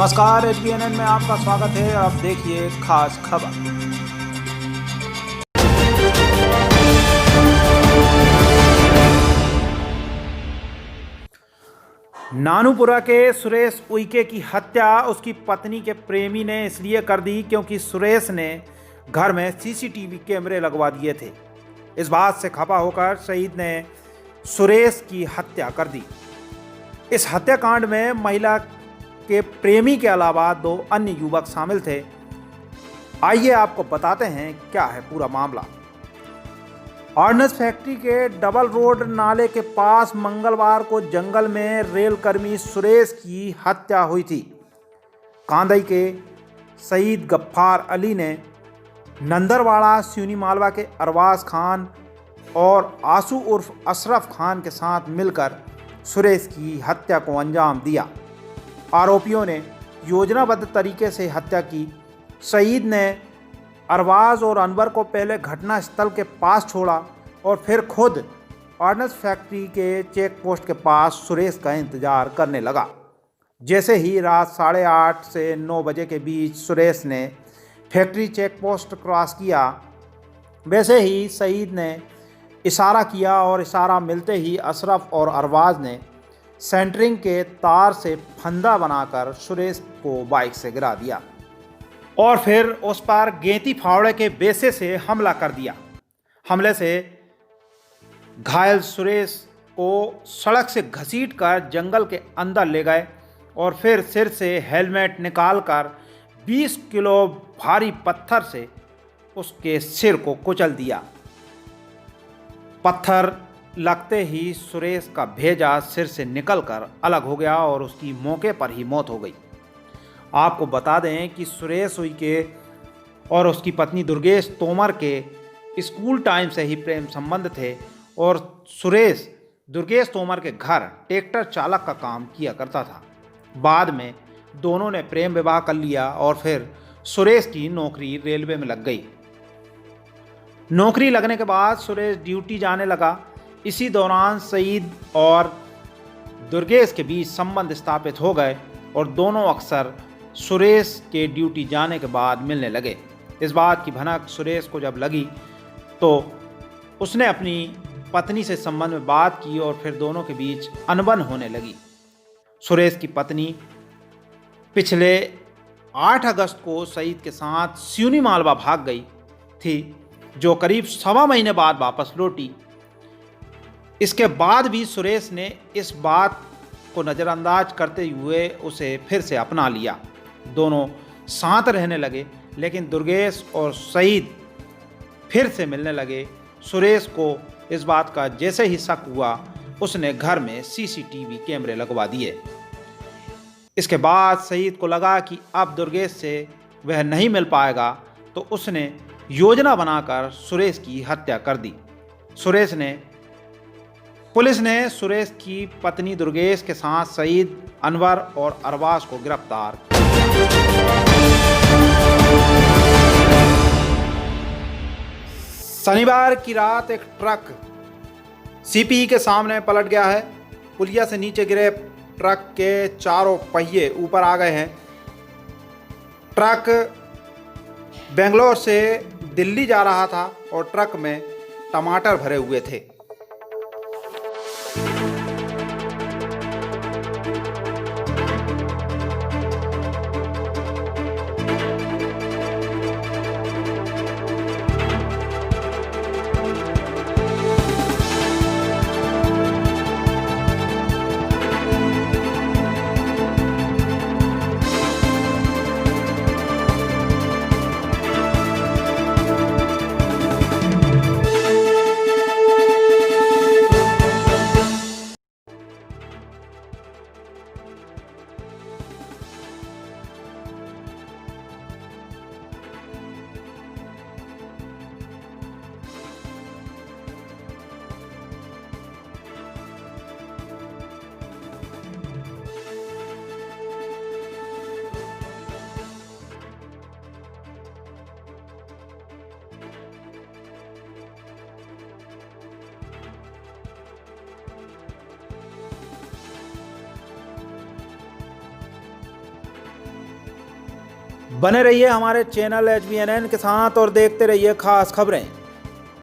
नमस्कार, एचबीएनएन में आपका स्वागत है। अब देखिए खास खबर। नानूपुरा के सुरेश उइके की हत्या उसकी पत्नी के प्रेमी ने इसलिए कर दी क्योंकि सुरेश ने घर में सीसीटीवी कैमरे लगवा दिए थे। इस बात से खफा होकर शहीद ने सुरेश की हत्या कर दी। इस हत्याकांड में महिला के प्रेमी के अलावा 2 अन्य युवक शामिल थे। आइए आपको बताते हैं क्या है पूरा मामला। ऑर्डिनेंस फैक्ट्री के डबल रोड नाले के पास मंगलवार को जंगल में रेल कर्मी सुरेश की हत्या हुई थी। कांदई के शहीद गफ्फार अली ने नंदरवाड़ा सिवनी मालवा के अरवाज खान और आंसू उर्फ अशरफ खान के साथ मिलकर सुरेश की हत्या को अंजाम दिया। आरोपियों ने योजनाबद्ध तरीके से हत्या की। शहीद ने अरवाज और अनवर को पहले घटना स्थल के पास छोड़ा और फिर खुद ऑर्डिनेंस फैक्ट्री के चेक पोस्ट के पास सुरेश का इंतजार करने लगा। जैसे ही रात 8:30 से 9 बजे के बीच सुरेश ने फैक्ट्री चेक पोस्ट क्रॉस किया, वैसे ही शहीद ने इशारा किया और इशारा मिलते ही अशरफ और अरवाज ने सेंटरिंग के तार से फंदा बनाकर सुरेश को बाइक से गिरा दिया और फिर उस पर गेंती फावड़े के बेसे से हमला कर दिया। हमले से घायल सुरेश को सड़क से घसीटकर जंगल के अंदर ले गए और फिर सिर से हेलमेट निकालकर 20 किलो भारी पत्थर से उसके सिर को कुचल दिया। पत्थर लगते ही सुरेश का भेजा सिर से निकलकर अलग हो गया और उसकी मौके पर ही मौत हो गई। आपको बता दें कि सुरेश उइके और उसकी पत्नी दुर्गेश तोमर के स्कूल टाइम से ही प्रेम संबंध थे और सुरेश दुर्गेश तोमर के घर ट्रैक्टर चालक का काम किया करता था। बाद में दोनों ने प्रेम विवाह कर लिया और फिर सुरेश की नौकरी रेलवे में लग गई। नौकरी लगने के बाद सुरेश ड्यूटी जाने लगा। इसी दौरान शहीद और दुर्गेश के बीच संबंध स्थापित हो गए और दोनों अक्सर सुरेश के ड्यूटी जाने के बाद मिलने लगे। इस बात की भनक सुरेश को जब लगी तो उसने अपनी पत्नी से संबंध में बात की और फिर दोनों के बीच अनबन होने लगी। सुरेश की पत्नी पिछले 8 अगस्त को शहीद के साथ सिवनी मालवा भाग गई थी, जो करीब 1.25 महीने बाद वापस लौटी। इसके बाद भी सुरेश ने इस बात को नज़रअंदाज करते हुए उसे फिर से अपना लिया। दोनों साथ रहने लगे, लेकिन दुर्गेश और शहीद फिर से मिलने लगे। सुरेश को इस बात का जैसे ही शक हुआ, उसने घर में सीसीटीवी कैमरे लगवा दिए। इसके बाद शहीद को लगा कि अब दुर्गेश से वह नहीं मिल पाएगा, तो उसने योजना बनाकर सुरेश की हत्या कर दी। पुलिस ने सुरेश की पत्नी दुर्गेश के साथ शहीद अनवर और अरबाज को गिरफ्तार। शनिवार की रात एक ट्रक सीपीई के सामने पलट गया है। पुलिया से नीचे गिरे ट्रक के चारों पहिए ऊपर आ गए हैं। ट्रक बेंगलोर से दिल्ली जा रहा था और ट्रक में टमाटर भरे हुए थे। बने रहिए हमारे चैनल HBNN के साथ और देखते रहिए खास खबरें।